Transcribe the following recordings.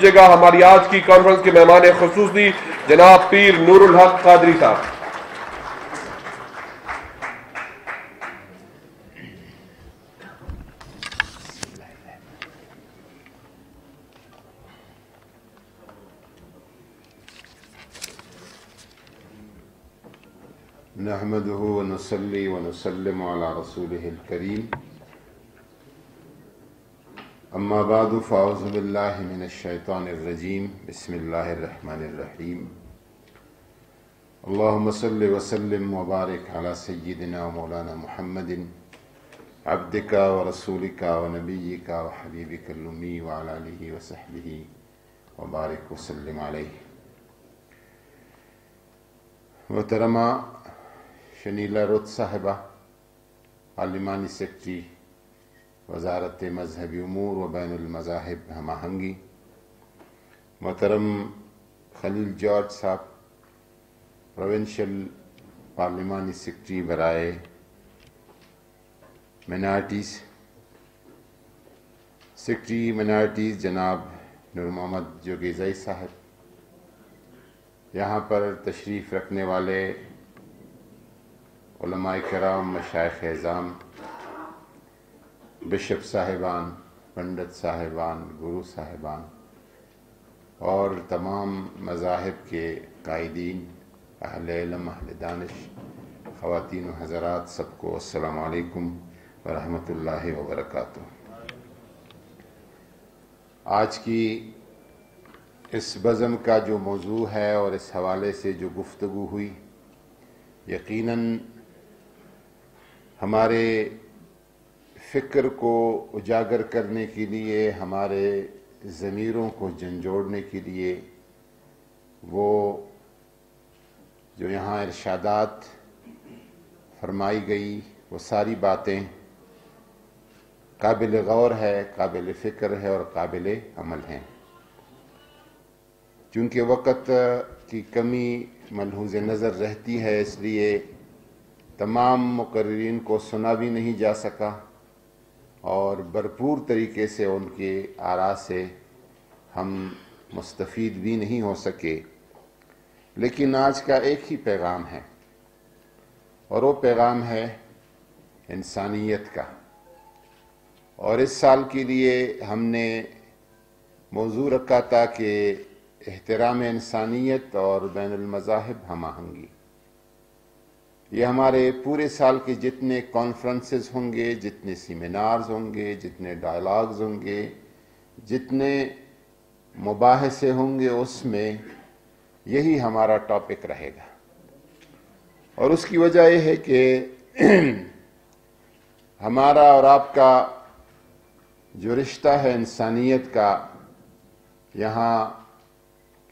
جگہ ہماری آج کی کانفرنس کے مہمان خصوصی جناب پیر نور الحق قادری صاحب۔ نحمده ونصلي ونسلم على رسوله الكريم اما بعد فاعوذ بالله من الشيطان الرجيم بسم الله الرحمن الرحيم اللهم صل وسلم وبارك على سيدنا ومولانا محمد عبدك ورسولك ونبيك وحبيبك الأمي وعلى آله وصحبه وبارك وسلم عليه۔ محترمہ شنیلا رت صاحبہ، پارلیمانی سیکرٹری وزارت مذہبی امور و بین المذاہب ہم آہنگی، محترم خلیل جارج صاحب، پروونشل پارلیمانی سیکرٹری برائے مینارٹیز، سیکرٹری مینارٹیز جناب نور محمد جوگیزئی صاحب، یہاں پر تشریف رکھنے والے علماء کرام، مشائخ اعظام، بشپ صاحبان، پنڈت صاحبان، گرو صاحبان اور تمام مذاہب کے قائدین، اہل علم، اہل دانش، خواتین و حضرات، سب کو السلام علیکم ورحمۃ اللہ وبرکاتہ۔ آج کی اس بزم کا جو موضوع ہے اور اس حوالے سے جو گفتگو ہوئی، یقیناً ہمارے فکر کو اجاگر کرنے کے لیے، ہمارے ضمیروں کو جھنجھوڑنے کے لیے، وہ جو یہاں ارشادات فرمائی گئی وہ ساری باتیں قابل غور ہے، قابل فکر ہے اور قابل عمل ہیں۔ چونکہ وقت کی کمی ملحوظ نظر رہتی ہے، اس لیے تمام مقررین کو سنا بھی نہیں جا سکا اور بھرپور طریقے سے ان کے آراء سے ہم مستفید بھی نہیں ہو سکے، لیکن آج کا ایک ہی پیغام ہے اور وہ پیغام ہے انسانیت کا۔ اور اس سال کے لیے ہم نے موضوع رکھا تھا کہ احترام انسانیت اور بین المذاہب ہم آہنگی۔ یہ ہمارے پورے سال کے جتنے کانفرنسز ہوں گے، جتنے سیمینارز ہوں گے، جتنے ڈائلاگز ہوں گے، جتنے مباحثے ہوں گے، اس میں یہی ہمارا ٹاپک رہے گا۔ اور اس کی وجہ یہ ہے کہ ہمارا اور آپ کا جو رشتہ ہے انسانیت کا، یہاں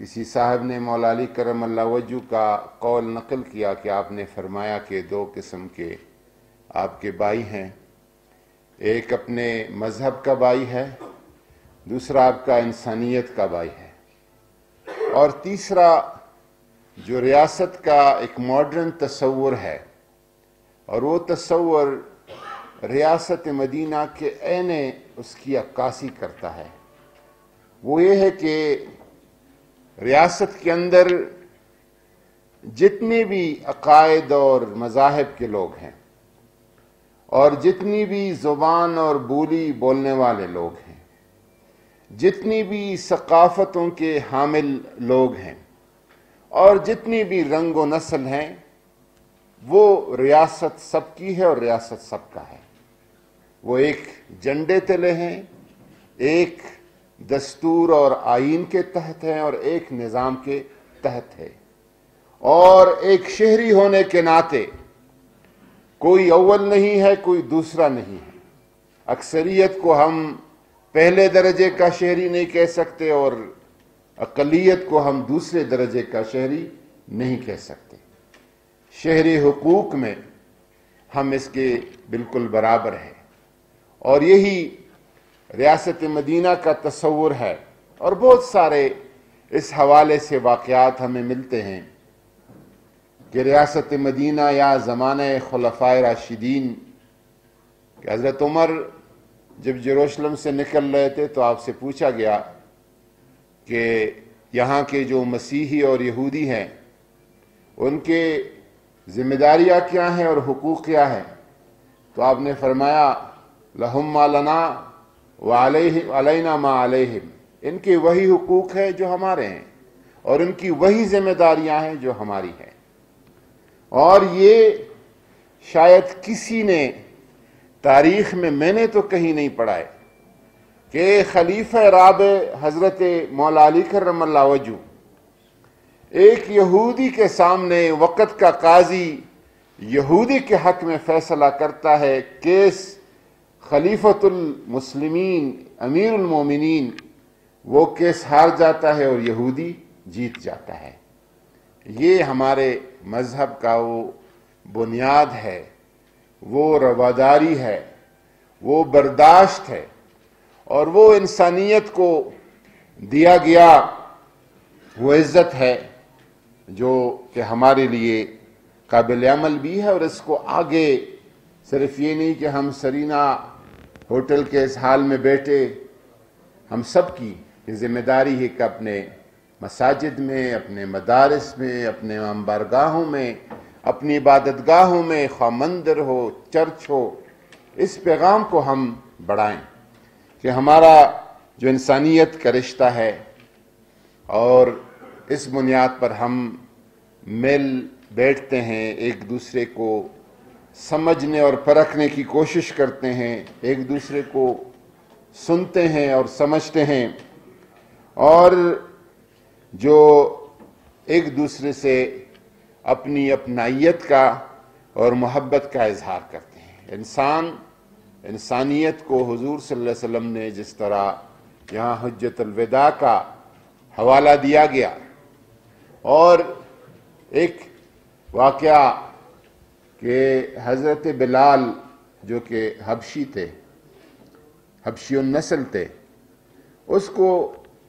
کسی صاحب نے مولا علی کرم اللہ وجہ کا قول نقل کیا کہ آپ نے فرمایا کہ دو قسم کے آپ کے بھائی ہیں، ایک اپنے مذہب کا بھائی ہے، دوسرا آپ کا انسانیت کا بھائی ہے، اور تیسرا جو ریاست کا ایک ماڈرن تصور ہے، اور وہ تصور ریاست مدینہ کے عین اس کی عکاسی کرتا ہے، وہ یہ ہے کہ ریاست کے اندر جتنے بھی عقائد اور مذاہب کے لوگ ہیں اور جتنی بھی زبان اور بولی بولنے والے لوگ ہیں، جتنی بھی ثقافتوں کے حامل لوگ ہیں اور جتنی بھی رنگ و نسل ہیں، وہ ریاست سب کی ہے اور ریاست سب کا ہے۔ وہ ایک جھنڈے تلے ہیں، ایک دستور اور آئین کے تحت ہیں اور ایک نظام کے تحت ہے، اور ایک شہری ہونے کے ناطے کوئی اول نہیں ہے، کوئی دوسرا نہیں ہے۔ اکثریت کو ہم پہلے درجے کا شہری نہیں کہہ سکتے اور اقلیت کو ہم دوسرے درجے کا شہری نہیں کہہ سکتے۔ شہری حقوق میں ہم اس کے بالکل برابر ہیں، اور یہی ریاست مدینہ کا تصور ہے۔ اور بہت سارے اس حوالے سے واقعات ہمیں ملتے ہیں کہ ریاست مدینہ یا زمانہ خلفائے راشدین کہ حضرت عمر جب یروشلم سے نکل رہے تھے تو آپ سے پوچھا گیا کہ یہاں کے جو مسیحی اور یہودی ہیں ان کے ذمہ داریاں کیا ہیں اور حقوق کیا ہیں، تو آپ نے فرمایا لہم ما لنا وعلینا ما علیہم، ان کے وہی حقوق ہیں جو ہمارے ہیں اور ان کی وہی ذمہ داریاں ہیں جو ہماری ہیں۔ اور یہ شاید کسی نے تاریخ میں نے تو کہیں نہیں پڑھا ہے کہ خلیفہ رابع حضرت مولا علی کرم اللہ وجہ ایک یہودی کے سامنے وقت کا قاضی یہودی کے حق میں فیصلہ کرتا ہے، کیس خلیفۃ المسلمین امیر المومنین وہ کیس ہار جاتا ہے اور یہودی جیت جاتا ہے۔ یہ ہمارے مذہب کا وہ بنیاد ہے، وہ رواداری ہے، وہ برداشت ہے، اور وہ انسانیت کو دیا گیا وہ عزت ہے جو کہ ہمارے لیے قابل عمل بھی ہے۔ اور اس کو آگے صرف یہ نہیں کہ ہم سرینا ہوٹل کے اس حال میں بیٹھے، ہم سب کی یہ ذمہ داری ہے کہ اپنے مساجد میں، اپنے مدارس میں، اپنے بارگاہوں میں، اپنی عبادت گاہوں میں، خواہ مندر ہو، چرچ ہو، اس پیغام کو ہم بڑھائیں کہ ہمارا جو انسانیت کا رشتہ ہے اور اس بنیاد پر ہم مل بیٹھتے ہیں، ایک دوسرے کو سمجھنے اور پرکھنے کی کوشش کرتے ہیں، ایک دوسرے کو سنتے ہیں اور سمجھتے ہیں، اور جو ایک دوسرے سے اپنی اپنائیت کا اور محبت کا اظہار کرتے ہیں۔ انسانیت کو حضور صلی اللہ علیہ وسلم نے جس طرح یہاں حجت الوداع کا حوالہ دیا گیا، اور ایک واقعہ کہ حضرت بلال جو کہ حبشی تھے، حبشی النسل تھے، اس کو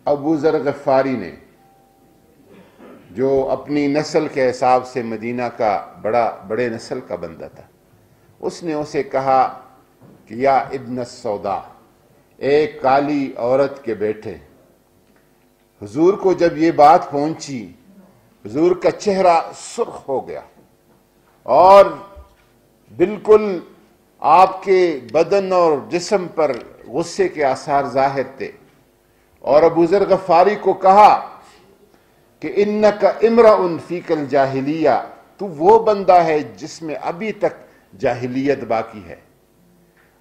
ابو ذر غفاری نے، جو اپنی نسل کے حساب سے مدینہ کا بڑے نسل کا بندہ تھا، اس نے اسے کہا کہ یا ابن السودا، ایک کالی عورت کے بیٹے۔ حضور کو جب یہ بات پہنچی، حضور کا چہرہ سرخ ہو گیا اور بالکل آپ کے بدن اور جسم پر غصے کے آثار ظاہر تھے، اور ابو ذر غفاری کو کہا کہ انک امرؤ فیک الجاہلیہ، تو وہ بندہ ہے جس میں ابھی تک جاہلیت باقی ہے۔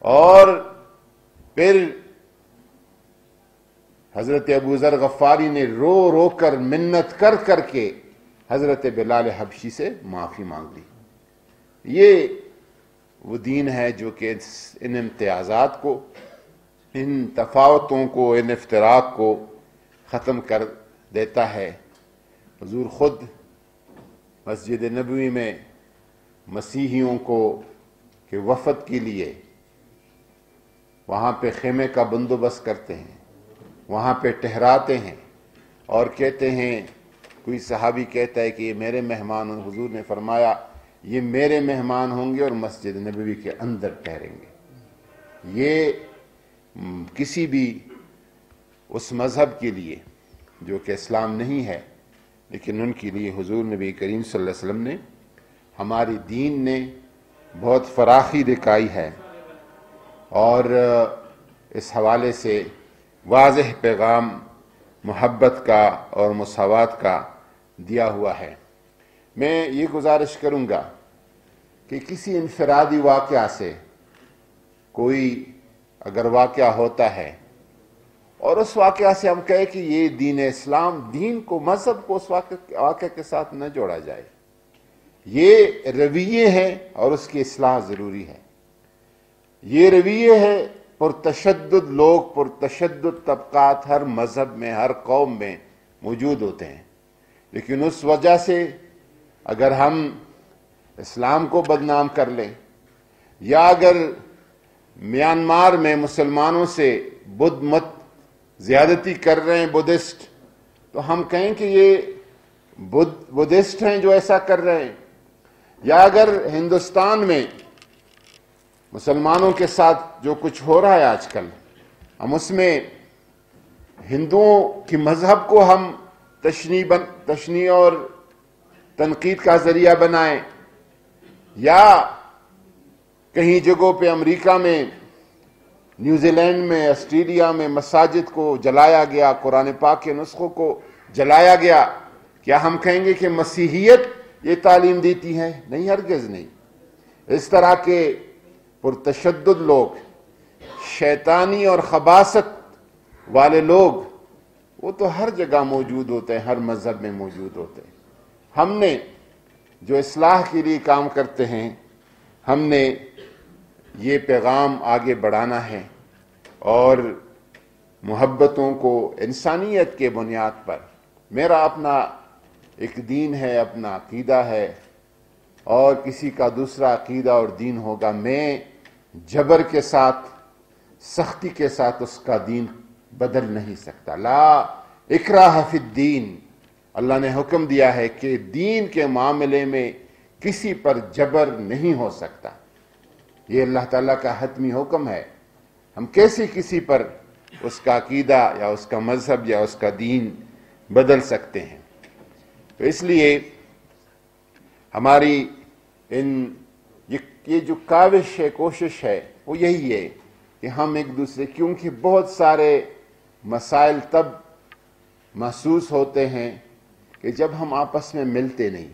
اور پھر حضرت ابو ذر غفاری نے رو رو کر منت کر کر کے حضرت بلال حبشی سے معافی مانگ لی۔ یہ وہ دین ہے جو کہ ان امتیازات کو، ان تفاوتوں کو، ان افتراق کو ختم کر دیتا ہے۔ حضور خود مسجد نبوی میں مسیحیوں کو کہ وفد کے لیے وہاں پہ خیمے کا بندوبست کرتے ہیں، وہاں پہ ٹھہراتے ہیں اور کہتے ہیں، کوئی صحابی کہتا ہے کہ یہ میرے مہمان ہوں، حضور نے فرمایا یہ میرے مہمان ہوں گے اور مسجد نبوی کے اندر ٹھہریں گے۔ یہ کسی بھی اس مذہب کے لیے جو کہ اسلام نہیں ہے، لیکن ان کے لیے حضور نبی کریم صلی اللہ علیہ وسلم نے، ہماری دین نے بہت فراخی دکھائی ہے، اور اس حوالے سے واضح پیغام محبت کا اور مساوات کا دیا ہوا ہے۔ میں یہ گزارش کروں گا کہ کسی انفرادی واقعہ سے کوئی اگر واقعہ ہوتا ہے اور اس واقعہ سے ہم کہیں کہ یہ دین اسلام، دین کو، مذہب کو اس واقعے کے ساتھ نہ جوڑا جائے، یہ رویے ہیں اور اس کی اصلاح ضروری ہے۔ یہ رویے ہے پرتشدد لوگ، پرتشدد طبقات ہر مذہب میں، ہر قوم میں موجود ہوتے ہیں، لیکن اس وجہ سے اگر ہم اسلام کو بدنام کر لیں، یا اگر میانمار میں مسلمانوں سے بدھ مت زیادتی کر رہے ہیں بدھسٹ، تو ہم کہیں کہ یہ بدھسٹ ہیں جو ایسا کر رہے ہیں، یا اگر ہندوستان میں مسلمانوں کے ساتھ جو کچھ ہو رہا ہے آج کل، ہم اس میں ہندوؤں کی مذہب کو ہم تشنیع اور تنقید کا ذریعہ بنائیں، یا کہیں جگہوں پہ امریکہ میں، نیوزی لینڈ میں، آسٹریلیا میں مساجد کو جلایا گیا، قرآن پاک کے نسخوں کو جلایا گیا، کیا ہم کہیں گے کہ مسیحیت یہ تعلیم دیتی ہے؟ نہیں، ہرگز نہیں۔ اس طرح کے پرتشدد لوگ، شیطانی اور خباثت والے لوگ، وہ تو ہر جگہ موجود ہوتے ہیں، ہر مذہب میں موجود ہوتے ہیں۔ ہم نے جو اصلاح کے لیے کام کرتے ہیں، ہم نے یہ پیغام آگے بڑھانا ہے، اور محبتوں کو انسانیت کے بنیاد پر، میرا اپنا ایک دین ہے، اپنا عقیدہ ہے، اور کسی کا دوسرا عقیدہ اور دین ہوگا، میں جبر کے ساتھ، سختی کے ساتھ اس کا دین بدل نہیں سکتا۔ لا اکراہ فی الدین، اللہ نے حکم دیا ہے کہ دین کے معاملے میں کسی پر جبر نہیں ہو سکتا، یہ اللہ تعالیٰ کا حتمی حکم ہے۔ ہم کیسے کسی پر اس کا عقیدہ یا اس کا مذہب یا اس کا دین بدل سکتے ہیں؟ تو اس لیے ہماری یہ جو کاوش ہے، کوشش ہے، وہ یہی ہے کہ ہم ایک دوسرے، کیونکہ بہت سارے مسائل تب محسوس ہوتے ہیں کہ جب ہم آپس میں ملتے نہیں،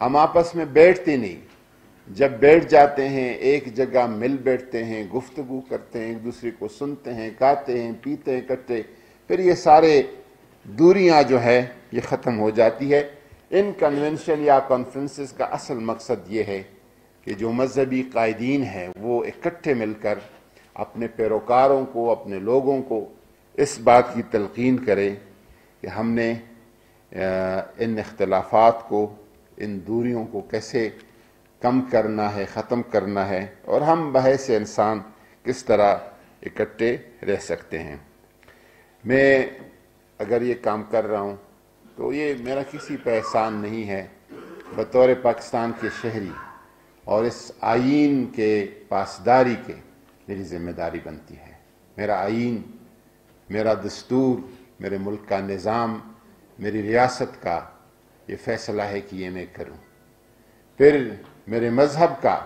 ہم آپس میں بیٹھتے نہیں۔ جب بیٹھ جاتے ہیں، ایک جگہ مل بیٹھتے ہیں، گفتگو کرتے ہیں، ایک دوسرے کو سنتے ہیں، کھاتے ہیں، پیتے ہیں اکٹھے، پھر یہ سارے دوریاں جو ہے یہ ختم ہو جاتی ہے۔ ان کنونشن یا کانفرنسز کا اصل مقصد یہ ہے کہ جو مذہبی قائدین ہیں وہ اکٹھے مل کر اپنے پیروکاروں کو، اپنے لوگوں کو اس بات کی تلقین کریں کہ ہم نے ان اختلافات کو، ان دوریوں کو کیسے کم کرنا ہے، ختم کرنا ہے، اور ہم بحیث انسان کس طرح اکٹھے رہ سکتے ہیں۔ میں اگر یہ کام کر رہا ہوں تو یہ میرا کسی پہ احسان نہیں ہے، بطور پاکستان کے شہری اور اس آئین کے پاسداری کے میری ذمہ داری بنتی ہے۔ میرا آئین، میرا دستور، میرے ملک کا نظام، میری ریاست کا یہ فیصلہ ہے کہ یہ میں کروں۔ پھر میرے مذہب کا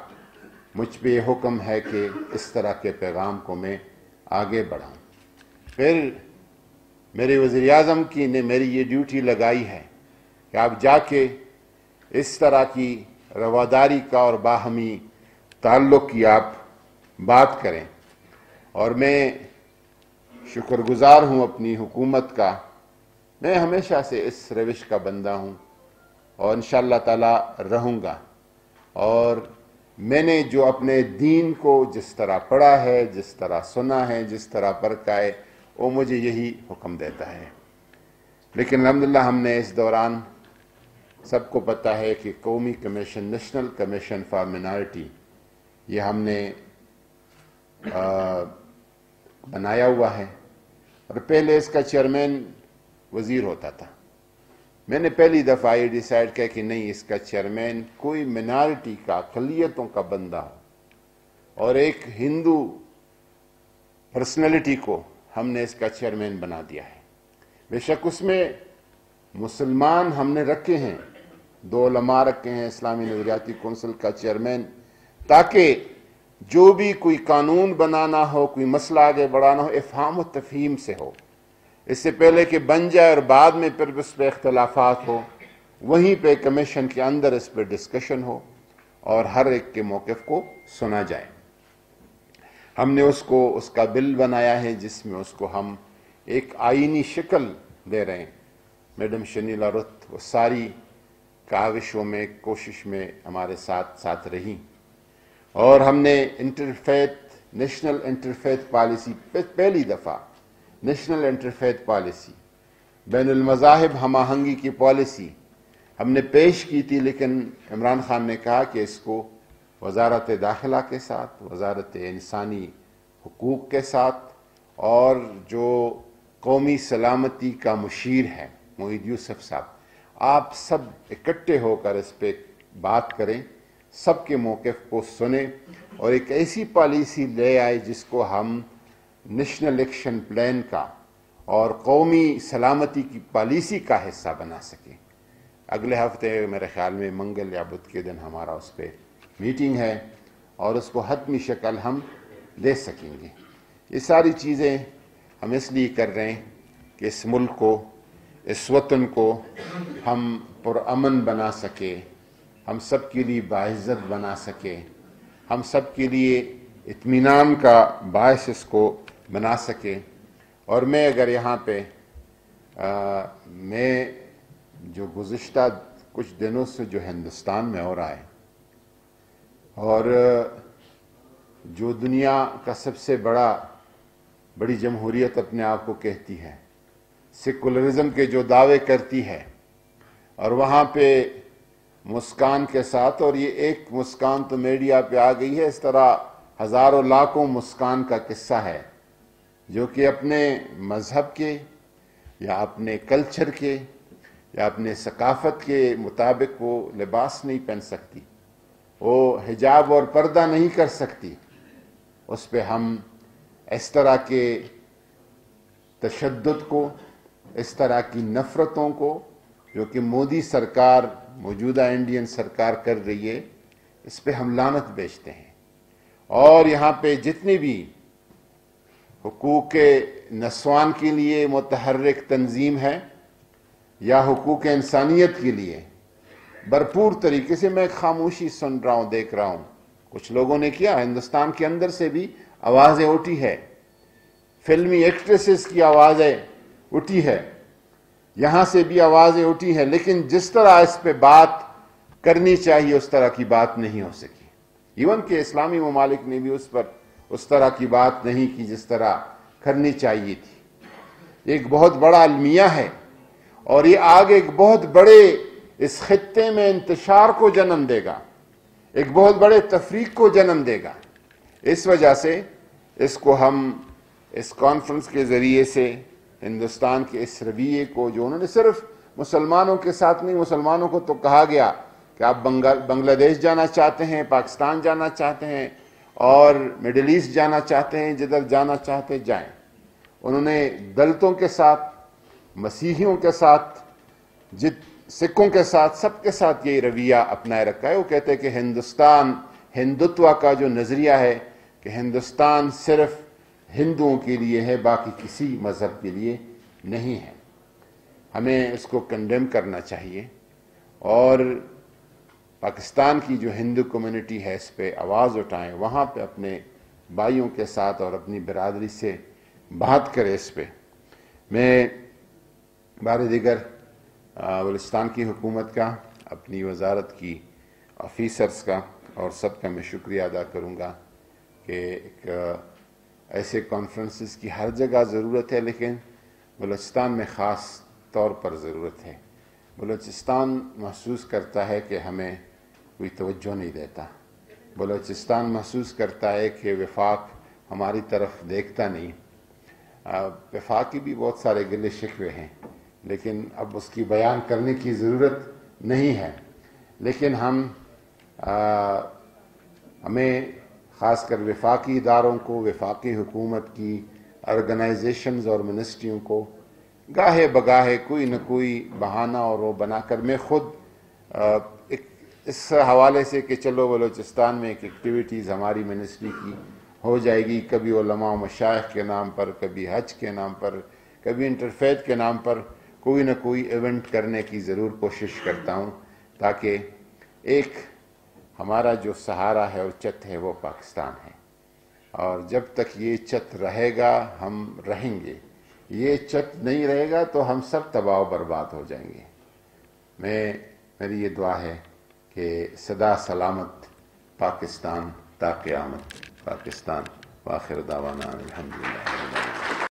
مجھ پہ یہ حکم ہے کہ اس طرح کے پیغام کو میں آگے بڑھاؤں۔ پھر میرے وزیر اعظم کی نے میری یہ ڈیوٹی لگائی ہے کہ آپ جا کے اس طرح کی رواداری کا اور باہمی تعلق کی آپ بات کریں، اور میں شکر گزار ہوں اپنی حکومت کا۔ میں ہمیشہ سے اس روش کا بندہ ہوں اور انشاءاللہ تعالی رہوں گا، اور میں نے جو اپنے دین کو جس طرح پڑھا ہے، جس طرح سنا ہے، جس طرح پرکھا ہے، وہ مجھے یہی حکم دیتا ہے۔ لیکن الحمدللہ ہم نے اس دوران، سب کو پتہ ہے کہ قومی commission, national commission for minority, یہ ہم نے بنایا ہوا ہے، اور پہلے اس کا چیئرمین وزیر ہوتا تھا۔ میں نے پہلی دفعہ یہ ڈیسائیڈ کیا کہ نہیں، اس کا چیئرمین کوئی مائنارٹی کا، اقلیتوں کا بندہ ہو، اور ایک ہندو پرسنالٹی کو ہم نے اس کا چیئرمین بنا دیا ہے۔ بے شک اس میں مسلمان ہم نے رکھے ہیں، 2 علماء رکھے ہیں، اسلامی نظریاتی کونسل کا چیئرمین، تاکہ جو بھی کوئی قانون بنانا ہو، کوئی مسئلہ آگے بڑھانا ہو، افہام و تفہیم سے ہو، اس سے پہلے کہ بن جائے اور بعد میں پھر اس پہ اختلافات ہو، وہیں پہ کمیشن کے اندر اس پہ ڈسکشن ہو اور ہر ایک کے موقف کو سنا جائے۔ ہم نے اس کا بل بنایا ہے، جس میں اس کو ہم ایک آئینی شکل دے رہے ہیں۔ میڈم شنیلا رت وہ ساری کاوشوں میں، کوشش میں ہمارے ساتھ رہی، اور ہم نے نیشنل انٹرفیتھ پالیسی، پہلی دفعہ نیشنل انٹرفیتھ پالیسی، بین المذاہب ہم آہنگی کی پالیسی ہم نے پیش کی تھی، لیکن عمران خان نے کہا کہ اس کو وزارت داخلہ کے ساتھ، وزارت انسانی حقوق کے ساتھ، اور جو قومی سلامتی کا مشیر ہے معید یوسف صاحب، آپ سب اکٹھے ہو کر اس پہ بات کریں، سب کے موقف کو سنیں، اور ایک ایسی پالیسی لے آئے جس کو ہم نیشنل ایکشن پلان کا اور قومی سلامتی کی پالیسی کا حصہ بنا سکیں۔ اگلے ہفتے میرے خیال میں منگل یا بدھ کے دن ہمارا اس پہ میٹنگ ہے اور اس کو حتمی شکل ہم دے سکیں گے۔ یہ ساری چیزیں ہم اس لیے کر رہے ہیں کہ اس ملک کو، اس وطن کو ہم پرامن بنا سکے، ہم سب کے لیے باعزت بنا سکے، ہم سب کے لیے اطمینان کا باعث اس کو بنا سکے۔ اور میں اگر یہاں پہ میں جو گزشتہ کچھ دنوں سے جو ہندوستان میں ہو رہا ہے اور جو دنیا کا سب سے بڑی جمہوریت اپنے آپ کو کہتی ہے، سیکولرزم کے جو دعوے کرتی ہے، اور وہاں پہ مسکان کے ساتھ، اور یہ ایک مسکان تو میڈیا پہ آ گئی ہے، اس طرح ہزاروں لاکھوں مسکان کا قصہ ہے جو کہ اپنے مذہب کے یا اپنے کلچر کے یا اپنے ثقافت کے مطابق وہ لباس نہیں پہن سکتی، وہ حجاب اور پردہ نہیں کر سکتی۔ اس پہ ہم اس طرح کے تشدد کو، اس طرح کی نفرتوں کو جو کہ مودی سرکار، موجودہ انڈین سرکار کر رہی ہے، اس پہ ہم لعنت بھیجتے ہیں۔ اور یہاں پہ جتنی بھی حقوق نسوان کے لیے متحرک تنظیم ہے یا حقوق انسانیت کے لیے بھرپور طریقے سے، میں خاموشی سن رہا ہوں، دیکھ رہا ہوں، کچھ لوگوں نے کیا، ہندوستان کے اندر سے بھی آوازیں اٹھی ہے، فلمی ایکٹریسز کی آوازیں اٹھی ہے، یہاں سے بھی آوازیں اٹھی ہیں، لیکن جس طرح اس پہ بات کرنی چاہیے اس طرح کی بات نہیں ہو سکی۔ ایون کہ اسلامی ممالک نے بھی اس پر اس طرح کی بات نہیں کی جس طرح کرنی چاہیے تھی۔ ایک بہت بڑا المیہ ہے اور یہ آگے ایک بہت بڑے اس خطے میں انتشار کو جنم دے گا، ایک بہت بڑے تفریق کو جنم دے گا۔ اس وجہ سے اس کو ہم اس کانفرنس کے ذریعے سے ہندوستان کے اس رویے کو، جو انہوں نے صرف مسلمانوں کے ساتھ نہیں، مسلمانوں کو تو کہا گیا کہ آپ بنگلہ دیش جانا چاہتے ہیں، پاکستان جانا چاہتے ہیں اور مڈل ایسٹ جانا چاہتے ہیں، جدھر جانا چاہتے جائیں۔ انہوں نے دلتوں کے ساتھ، مسیحیوں کے ساتھ، سکھوں کے ساتھ، سب کے ساتھ یہ رویہ اپنائے رکھا ہے۔ وہ کہتے ہیں کہ ہندوستان، ہندوتوا کا جو نظریہ ہے کہ ہندوستان صرف ہندوؤں کے لیے ہے، باقی کسی مذہب کے لیے نہیں ہے۔ ہمیں اس کو کنڈیم کرنا چاہیے اور پاکستان کی جو ہندو کمیونٹی ہے اس پہ آواز اٹھائیں، وہاں پہ اپنے بھائیوں کے ساتھ اور اپنی برادری سے بات کرے اس پہ۔ میں بار دیگر بلوچستان کی حکومت کا، اپنی وزارت کی آفیسرز کا اور سب کا میں شکریہ ادا کروں گا کہ ایک ایسے کانفرنسز کی ہر جگہ ضرورت ہے، لیکن بلوچستان میں خاص طور پر ضرورت ہے۔ بلوچستان محسوس کرتا ہے کہ ہمیں کوئی توجہ نہیں دیتا، بلوچستان محسوس کرتا ہے کہ وفاق ہماری طرف دیکھتا نہیں۔ وفاق کی بھی بہت سارے گلے شکوے ہیں، لیکن اب اس کی بیان کرنے کی ضرورت نہیں ہے، لیکن ہمیں خاص کر وفاقی اداروں کو، وفاقی حکومت کی آرگنائزیشنز اور منسٹریوں کو گاہے بگاہے کوئی نہ کوئی بہانہ اور وہ بنا کر، میں خود اس حوالے سے کہ چلو بلوچستان میں ایک ایکٹیویٹیز ہماری منسٹری کی ہو جائے گی، کبھی علماء و مشائخ کے نام پر، کبھی حج کے نام پر، کبھی انٹرفیتھ کے نام پر کوئی نہ کوئی ایونٹ کرنے کی ضرور کوشش کرتا ہوں، تاکہ ایک ہمارا جو سہارا ہے اور چت ہے وہ پاکستان ہے، اور جب تک یہ چت رہے گا ہم رہیں گے، یہ چت نہیں رہے گا تو ہم سب تباہ و برباد ہو جائیں گے۔ میری یہ دعا ہے کہ سدا سلامت پاکستان تا قیامت، پاکستان، وآخر دعوانا الحمدللہ۔